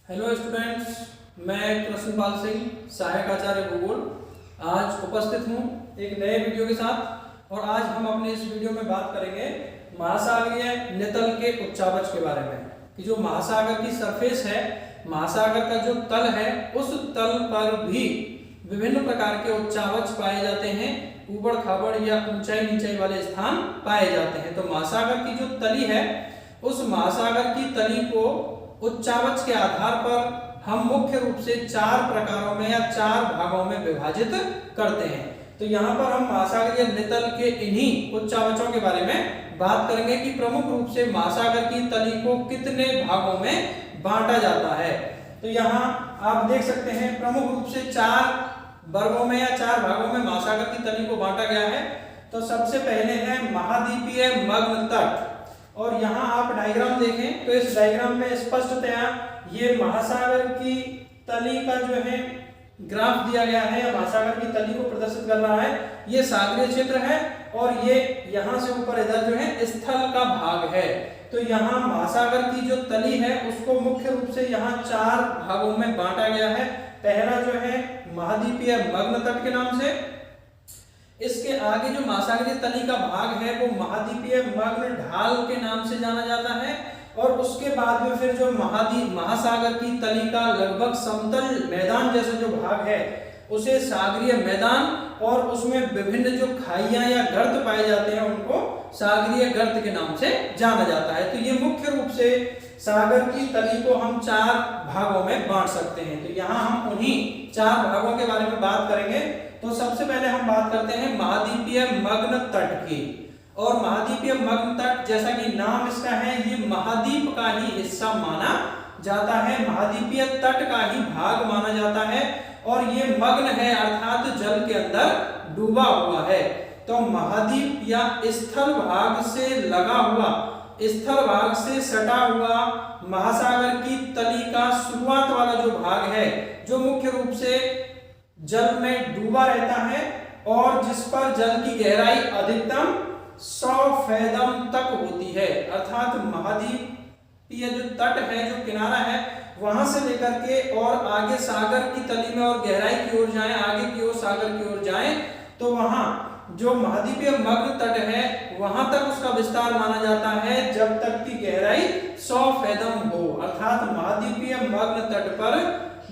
Hello students, मैं कृष्णपाल सिंह, सहायक आचार्य भूगोल आज उपस्थित हूँ एक नए वीडियो के साथ। और आज हम अपने इस वीडियो में बात करेंगे महासागरीय नितल के उच्चावच के बारे में कि जो महासागर की सरफेस है, महासागर का जो तल है, उस तल पर भी विभिन्न प्रकार के उच्चावच पाए जाते हैं, ऊबड़ खाबड़ या ऊंचाई नीचाई वाले स्थान पाए जाते हैं। तो महासागर की जो तली है, उस महासागर की तली को उच्चावच के आधार पर हम मुख्य रूप से 4 प्रकारों में या 4 भागों में विभाजित करते हैं। तो यहाँ पर हम महासागरीय नितल के इन्हीं उच्चावचों के बारे में बात करेंगे कि प्रमुख रूप से महासागर की तली को कितने भागों में बांटा जाता है। तो यहाँ आप देख सकते हैं प्रमुख रूप से 4 वर्गों में या 4 भागों में महासागर की तली को बांटा गया है। तो सबसे पहले है महाद्वीपीय मग्न तट। और यहाँ आप डायग्राम देखें तो इस डायग्राम में स्पष्टतया ये महासागर की तली का जो है ग्राफ दिया गया है या महासागर की तली को प्रदर्शित कर रहा है। ये सागरीय क्षेत्र है और ये यहाँ से ऊपर इधर जो है स्थल का भाग है। तो यहाँ महासागर की जो तली है उसको मुख्य रूप से यहाँ 4 भागों में बांटा गया है। पहला जो है महाद्वीपीय मग्न तट के नाम से, इसके आगे जो महासागरीय तली का भाग है वो महाद्वीपीय मग्न ढाल के नाम से जाना जाता है। और उसके बाद में फिर जो महासागर की तली का लगभग समतल मैदान जैसा जो भाग है उसे सागरीय मैदान, और उसमें विभिन्न जो खाइयां या गर्त पाए जाते हैं उनको सागरीय गर्त के नाम से जाना जाता है। तो ये मुख्य रूप से सागर की तली को हम 4 भागों में बांट सकते हैं। तो यहाँ हम उन्हीं 4 भागों के बारे में बात करेंगे। तो सबसे पहले हम बात करते हैं महाद्वीपीय मग्न तट की। और महाद्वीपीय मग्न तट, जैसा कि नाम इसका है, ये महाद्वीप का ही हिस्सा माना जाता है, महाद्वीपीय तट का ही भाग माना जाता है। और ये मग्न है अर्थात जल के अंदर डूबा हुआ है। तो महाद्वीप या स्थल भाग से लगा हुआ, स्थल भाग से सटा हुआ महासागर की तली का शुरुआत वाला जो भाग है, जो मुख्य रूप से जल में डूबा रहता है और जिस पर जल की गहराई अधिकतम 100 फैदम तक होती है। अर्थात महाद्वीपीय जो तट है, जो किनारा है, वहां से लेकर के और आगे सागर की तली में और गहराई की ओर जाएं, आगे की ओर सागर की ओर जाएं, तो वहां जो महाद्वीपीय मग्न तट है वहां तक उसका विस्तार माना जाता है जब तक की गहराई 100 फैदम हो। अर्थात महाद्वीपीय मग्न तट पर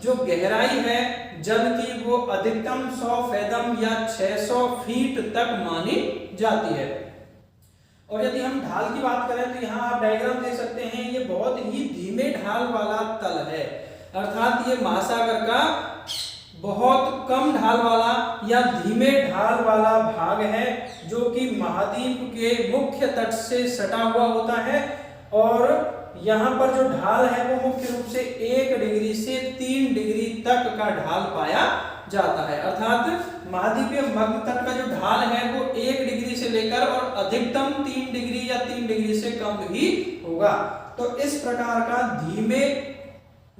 जो गहराई है जल की वो अधिकतम 100 फैदम या 600 फीट तक मानी जाती है। और यदि हम ढाल की बात करें तो यहाँ आप डायग्राम देख सकते हैं, ये बहुत ही धीमे ढाल वाला तल है। अर्थात ये महासागर का बहुत कम ढाल वाला या धीमे ढाल वाला भाग है जो कि महाद्वीप के मुख्य तट से सटा हुआ होता है। और यहाँ पर जो ढाल है वो मुख्य रूप से 1 डिग्री से 3 डिग्री तक का ढाल पाया जाता है। अर्थात महाद्वीपीय मग्न तट का जो ढाल है वो 1 डिग्री से लेकर और अधिकतम 3 डिग्री या 3 डिग्री से कम ही होगा। तो इस प्रकार का धीमे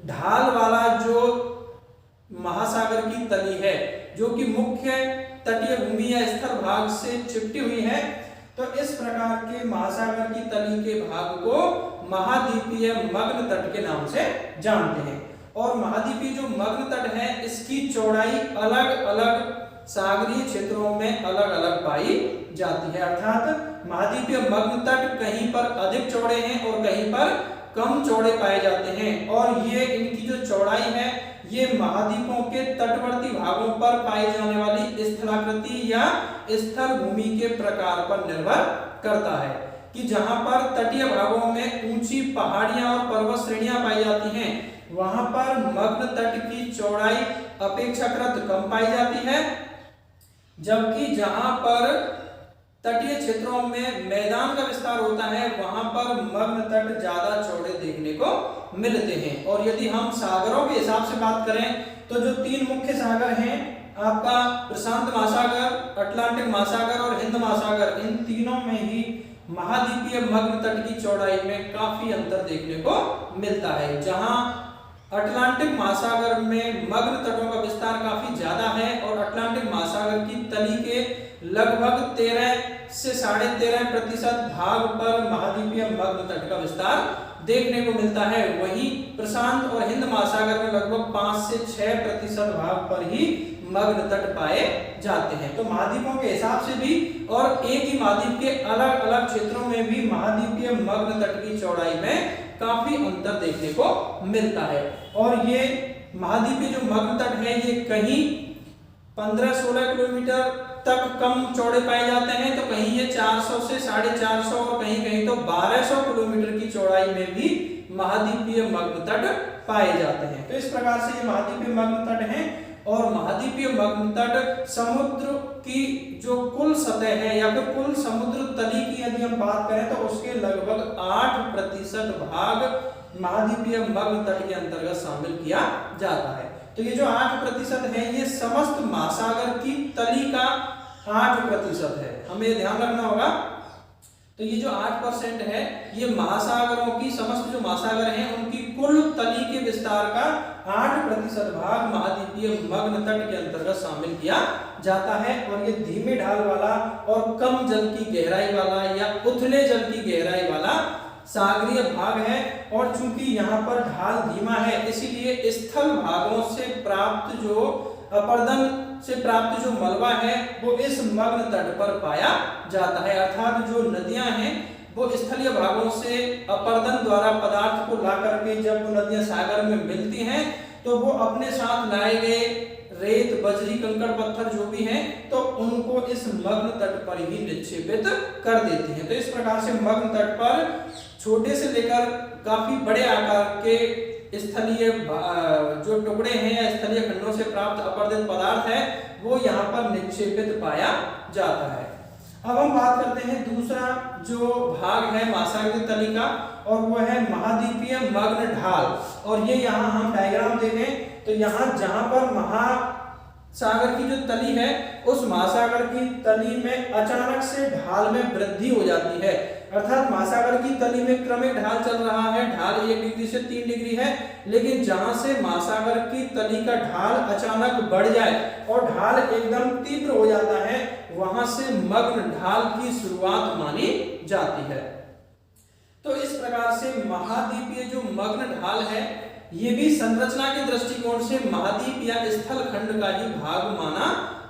ढाल वाला जो महासागर की तली है, जो कि मुख्य तटीय भूमि या स्थल भाग से चिपटी हुई है, तो इस प्रकार के महासागर की तली के भाग को महाद्वीपीय मग्न तट के नाम से जानते हैं। और महाद्वीपीय जो मग्न तट है इसकी चौड़ाई अलग अलग सागरीय क्षेत्रों में अलग अलग पाई जाती है। अर्थात महाद्वीपीय मग्न तट कहीं पर अधिक चौड़े हैं और कहीं पर कम चौड़े पाए जाते हैं। और ये इनकी जो चौड़ाई है ये महाद्वीपों के तटवर्ती भागों पर पाई जाने वाली स्थलाकृति या स्थल भूमि के प्रकार पर निर्भर करता है कि जहां पर तटीय भागों में ऊंची पहाड़ियां और पर्वत श्रेणियां पाई जाती हैं वहां पर मग्न तट की चौड़ाई अपेक्षाकृत कम पाई जाती है, जबकि जहां पर तटीय क्षेत्रों में मैदान का विस्तार होता है वहां पर मग्न तट ज्यादा चौड़े देखने को मिलते हैं। और यदि हम सागरों के हिसाब से बात करें तो जो 3 मुख्य सागर हैं आपका प्रशांत महासागर, अटलांटिक महासागर और हिंद महासागर, इन तीनों में ही महाद्वीपीय मग्न तट की चौड़ाई में काफी अंतर देखने को मिलता है। जहां अटलांटिक महासागर में मग्न तटों का विस्तार काफी ज्यादा है और अटलांटिक महासागर की तली के लगभग 13 से 13.5% भाग पर महाद्वीपीय मग्न तट का विस्तार देखने को मिलता है। वहीं प्रशांत और हिंद महासागर में लगभग 5 से 6% भाग पर ही मग्न तट पाए जाते हैं। तो महाद्वीपों के हिसाब से भी और एक ही महाद्वीप के अलग अलग क्षेत्रों में भी महाद्वीपीय मग्न तट की चौड़ाई में काफी अंतर देखने को मिलता है। और ये महाद्वीपीय जो मग्न तट है ये कहीं 15-16 किलोमीटर तक कम चौड़े पाए जाते हैं, तो कहीं ये 400 से 450 और कहीं कहीं तो 1200 किलोमीटर की चौड़ाई में भी महाद्वीपीय मग्न तट पाए जाते हैं। तो इस प्रकार से ये महाद्वीपीय मग्न तट हैं। और महाद्वीपीय मग्न तट समुद्र की जो कुल सतह है या फिर कुल समुद्र तली की यदि हम बात करें तो उसके लगभग 8% भाग महाद्वीपीय मग्न तट के अंतर्गत शामिल किया जाता है। तो ये जो 8% है ये समस्त महासागर की तली का 8% है, हमें ध्यान रखना होगा। तो ये जो 8% है ये महासागरों की समस्त जो महासागर हैं उनकी कुल तली के विस्तार का 8% भाग महाद्वीपीय मग्न तट के अंतर्गत शामिल किया जाता है। और ये धीमे ढाल वाला और कम जल की गहराई वाला या उथले जल की गहराई वाला सागरीय भाग है। और चूंकि यहाँ पर ढाल धीमा है इसीलिए स्थल भागों से प्राप्त जो अपर्दन से प्राप्त जो मलबा है वो इस मग्न तट पर पाया जाता है। अर्थात जो नदियां हैं वो स्थलीय भागों से अपर्दन द्वारा पदार्थ को ला करके जब वो नदियां सागर में मिलती हैं तो वो अपने साथ लाए गए रेत, बजरी, कंकड़, पत्थर जो भी हैं तो उनको इस मग्न तट पर ही निक्षेपित कर देती हैं। तो इस प्रकार से मग्न तट पर छोटे से लेकर काफी बड़े आकार के स्थलीय जो टुकड़े हैं या स्थलीय खंडों से प्राप्त अपर्दित पदार्थ है वो यहाँ पर निक्षेपित पाया जाता है। अब हम बात करते हैं दूसरा जो भाग है महासागरीय तली का और वो है महाद्वीपीय मग्न ढाल। और ये यहाँ हम डायग्राम देखें तो यहाँ जहाँ पर महासागर की जो तली है उस महासागर की तली में अचानक से ढाल में वृद्धि हो जाती है। अर्थात महासागर की तली में क्रमिक ढाल चल रहा है, ढाल 1 डिग्री से 3 डिग्री है, लेकिन जहां से महासागर की तली का ढाल अचानक बढ़ जाए और ढाल एकदम तीव्र हो जाता है वहां से मग्न ढाल की शुरुआत मानी जाती है। तो इस प्रकार से महाद्वीपीय जो मग्न ढाल है ये भी संरचना के दृष्टिकोण से महाद्वीप या स्थल खंड का ही भाग माना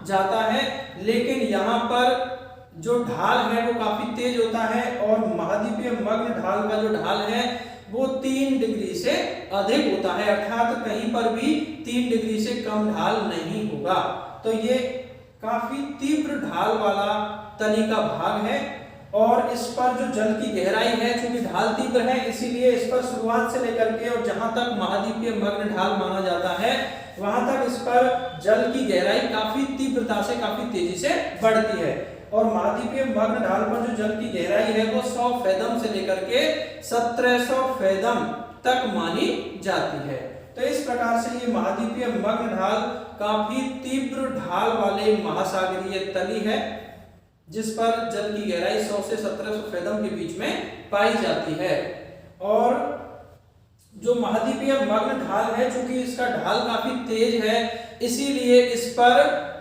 जाता है, लेकिन यहाँ पर जो ढाल है वो काफी तेज होता है और महाद्वीपीय मग्न ढाल का जो ढाल है वो 3 डिग्री से अधिक होता है। अर्थात कहीं पर भी 3 डिग्री से कम ढाल नहीं होगा। तो ये काफी तीव्र ढाल वाला तली का भाग है। और इस पर जो जल की गहराई है चूंकि ढाल तीव्र है इसीलिए इस पर शुरुआत से लेकर के और जहां तक महाद्वीपीय मग्न ढाल माना जाता है वहां तक इस पर जल की गहराई काफी तीव्रता से काफी तेजी से बढ़ती है। और महाद्वीपीय मग्न ढाल पर जो जल की गहराई है वो 100 फेदम से लेकर के 1700 फेदम तक मानी जाती है। तो इस प्रकार से ये महाद्वीपीय मग्न ढाल काफी तीव्र ढाल वाले महासागरीय तली है जिस पर जल की गहराई 100 से 1700 फेदम के बीच में पाई जाती है। और जो महाद्वीपीय मग्न ढाल है चूंकि इसका ढाल काफी तेज है इसीलिए इस पर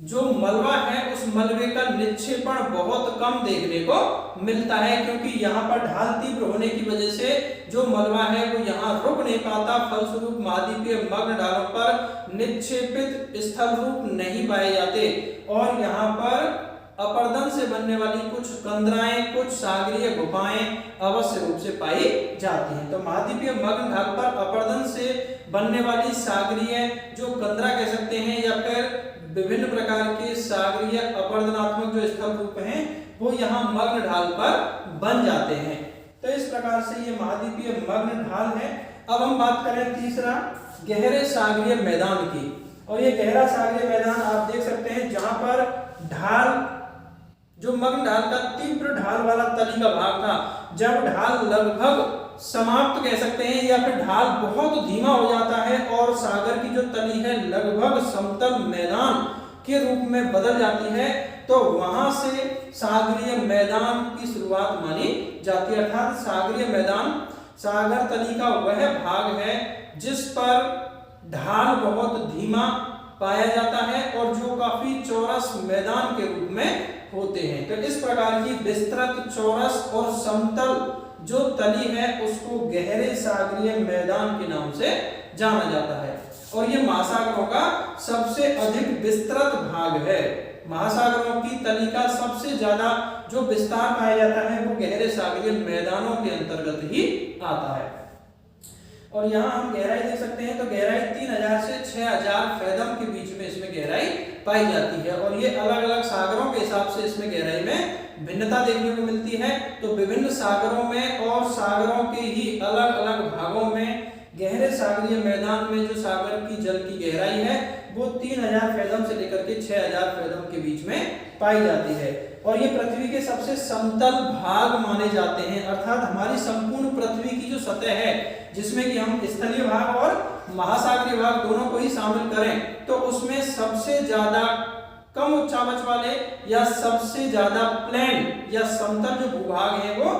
जो मलबा है उस मलबे का निक्षेपण बहुत कम देखने को मिलता है, क्योंकि यहाँ पर ढाल तीव्र होने की वजह से जो मलबा है वो यहाँ रुक नहीं पाता। फलस्वरूप महाद्वीपीय मग्न ढालों पर निक्षेपित स्थल रूप नहीं पाए जाते और यहाँ पर अपर्दन से बनने वाली कुछ कंदराएं, कुछ सागरीय गुफाएं अवश्य रूप से पाई जाती हैं। तो महाद्वीपीय मग्न ढाल पर अपर्दन से बनने वाली सागरीय जो कंदरा कह सकते हैं या फिर विभिन्न प्रकार के सागरीय अपर्दनात्मक जो स्थल रूप हैं वो यहाँ मग्न ढाल पर बन जाते हैं। तो इस प्रकार से ये महाद्वीपीय मग्न ढाल है। अब हम बात करें तीसरा गहरे सागरीय मैदान की। और ये गहरा सागरीय मैदान आप देख सकते हैं जहां पर ढाल जो मग्न ढाल का तीव्र ढाल वाला तली का भाग था जब ढाल लगभग समाप्त कह सकते हैं या फिर ढाल बहुत धीमा हो जाता है और सागर की जो तली है लगभग समतल मैदान के रूप में बदल जाती है तो वहां से सागरीय मैदान की शुरुआत मानी जाती है। अर्थात सागरीय मैदान सागर तली का वह भाग है जिस पर ढाल बहुत धीमा पाया जाता है और जो काफी चौरस मैदान के रूप में होते हैं। तो इस प्रकार की विस्तृत, चौरस और समतल जो तली है उसको गहरे सागरीय मैदान के नाम से जाना जाता है और ये महासागरों का सबसे अधिक विस्तृत भाग है। महासागरों की तली का सबसे ज्यादा जो विस्तार पाया जाता है वो गहरे सागरीय मैदानों के अंतर्गत ही आता है। और यहाँ हम गहराई देख सकते हैं तो गहराई 3000 से 6000 फैदम के बीच में इसमें गहराई पाई जाती है और ये अलग अलग सागरों के हिसाब से इसमें गहराई में भिन्नता देखने को मिलती है। तो विभिन्न सागरों में और सागरों के ही अलग अलग भागों में गहरे सागरीय मैदान में जो सागर की जल की गहराई है वो 3000 फैदम से लेकर के 6000 फैदम के बीच में पाई जाती है और ये पृथ्वी के सबसे समतल भाग माने जाते हैं। अर्थात हमारी संपूर्ण पृथ्वी की जो सतह है जिसमें कि हम स्थलीय भाग और महासागरीय भाग दोनों को ही शामिल करें तो उसमें सबसे ज्यादा कम उच्चावच वाले या सबसे ज्यादा प्लेन या समतल जो भूभाग है वो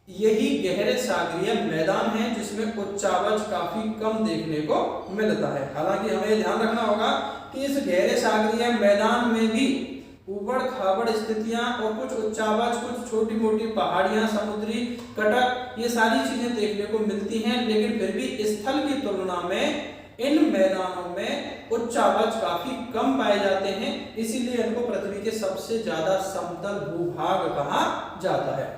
यही गहरे सागरीय मैदान है जिसमें उच्चावच काफी कम देखने को मिलता है। हालांकि हमें ध्यान रखना होगा कि इस गहरे सागरीय मैदान में भी उबड़ खाबड़ स्थितियां और कुछ उच्चावच, कुछ छोटी मोटी पहाड़ियां, समुद्री कटक, ये सारी चीजें देखने को मिलती हैं, लेकिन फिर भी स्थल की तुलना में इन मैदानों में उच्चावच काफी कम पाए जाते हैं, इसीलिए इनको पृथ्वी के सबसे ज्यादा समतल भूभाग कहा जाता है।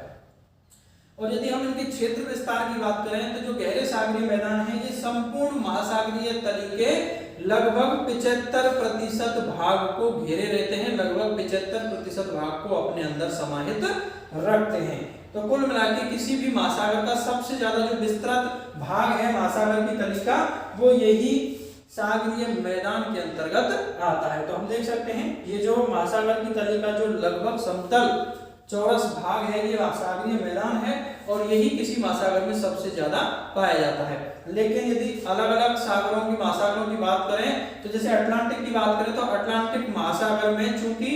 और यदि हम इनके क्षेत्र विस्तार की बात करें तो जो गहरे सागरीय मैदान है ये संपूर्ण महासागरीय तली के लगभग 75% भाग को घेरे रहते हैं, लगभग 75% भाग को अपने अंदर समाहित रखते हैं। तो कुल मिलाकर किसी भी महासागर का सबसे ज्यादा जो विस्तृत भाग है महासागर की तली का वो यही सागरीय मैदान के अंतर्गत आता है। तो हम देख सकते हैं ये जो महासागर की तली का जो लगभग समतल चौरस भाग है ये सागरीय मैदान है और यही किसी महासागर में सबसे ज्यादा पाया जाता है। लेकिन यदि अलग अलग सागरों की महासागरों की बात करें तो जैसे अटलांटिक की बात करें तो अटलांटिक महासागर में चूंकि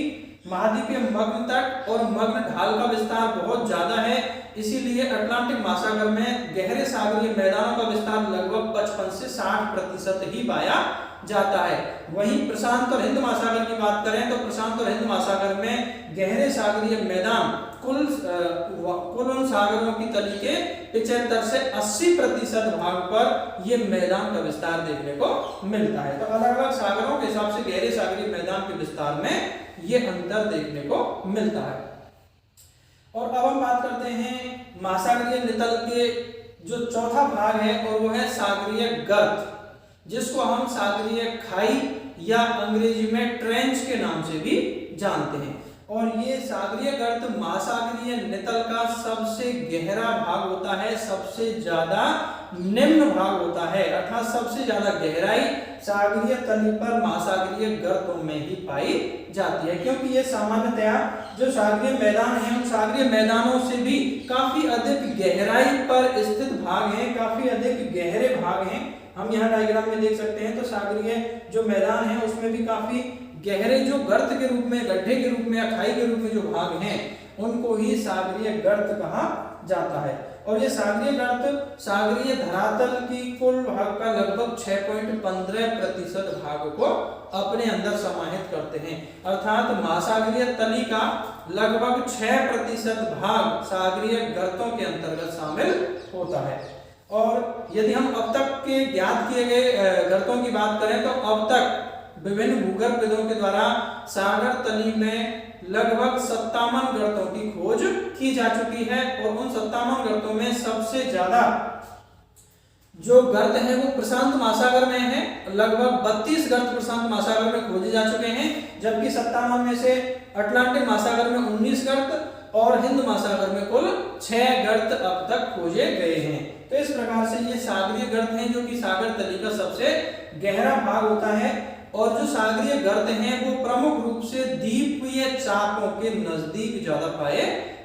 महाद्वीपीय मग्न तट और मग्न ढाल का विस्तार बहुत ज्यादा है, इसीलिए अटलांटिक महासागर में गहरे सागरीय मैदानों का विस्तार लगभग 55 से 60% ही पाया जाता है। वहीं प्रशांत और हिंद महासागर की बात करें तो प्रशांत और हिंद महासागर में गहरे सागरीय मैदान कुल उन सागरों की तली के 75 से 80% भाग पर यह मैदान का विस्तार देखने को मिलता है। तो अलग अलग सागरों के हिसाब से गहरे सागरीय मैदान के विस्तार में यह अंतर देखने को मिलता है। और अब हम बात करते हैं महासागरीय नितल के जो चौथा भाग है और वो है सागरीय गर्त, जिसको हम सागरीय खाई या अंग्रेजी में ट्रेंच के नाम से भी जानते हैं। और ये सागरीय गर्त महासागरीय नितल का सबसे गहरा भाग होता है, सबसे ज्यादा निम्न भाग होता है, अर्थात सबसे ज्यादा गहराई सागरीय तली पर महासागरीय गर्तों में ही पाई जाती है, क्योंकि ये सामान्यतया जो सागरीय मैदान है उन सागरीय मैदानों से भी काफी अधिक गहराई पर स्थित भाग हैं, काफी अधिक गहरे भाग हैं। हम यहाँ डायग्राम में देख सकते हैं तो सागरीय जो मैदान है उसमें भी काफी गहरे जो गर्त के रूप में, गड्ढे के रूप में या खाई के रूप में जो भाग हैं उनको ही सागरीय गर्त कहा जाता है। और ये सागरीय गर्त सागरीय धरातल की कुल भाग का लगभग 6.15% भाग को अपने अंदर समाहित करते हैं, अर्थात महासागरीय तली का लगभग 6% भाग सागरीय गर्तों के अंतर्गत शामिल होता है। और यदि हम अब तक के ज्ञात किए गए गर्तों की बात करें तो अब तक विभिन्न भूगर्भविदों के द्वारा सागर तली में लगभग 57 गर्तों की खोज की जा चुकी है और उन 57 गर्तों में सबसे ज्यादा जो गर्त है वो प्रशांत महासागर में है, लगभग 32 गर्त प्रशांत महासागर में खोजे जा चुके हैं, जबकि 57 में से अटलांटिक महासागर में 19 गर्त और हिंद महासागर में कुल 6 गर्त अब तक खोजे गए हैं। तो इस प्रकार से ये सागरीय गर्त हैं जो कि सागर तली का सबसे गहरा भाग होता है। और जो सागरीय गर्त हैं वो प्रमुख रूप से द्वीपीय चापों के नजदीक ज्यादा पाए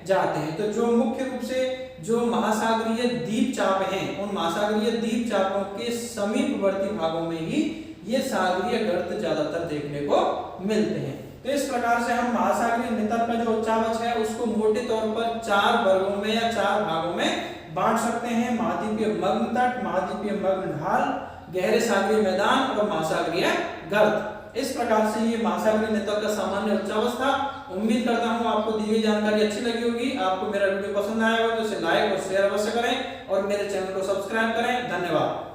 जाते हैं। तो जो मुख्य रूप से जो महासागरीय द्वीप चाप हैं उन महासागरीय द्वीप चापों के समीपवर्ती भागों में ही ये सागरीय गर्त ज्यादातर देखने को मिलते हैं। तो इस प्रकार से हम महासागरीय नितल का जो उच्चावच है उसको मोटे तौर पर 4 वर्गों में या 4 भागों में बांट सकते हैं: महाद्वीपीय मग्न तट, महाद्वीपीय मग्न ढाल, गहरे सागरीय मैदान और महासागरीय गर्त। इस प्रकार से ये महासागरीय नितल का सामान्य उच्चावच था। उम्मीद करता हूँ आपको दी गई जानकारी अच्छी लगी होगी। आपको मेरा वीडियो पसंद आया हो तो इसे लाइक और शेयर अवश्य करें और मेरे चैनल को सब्सक्राइब करें। धन्यवाद।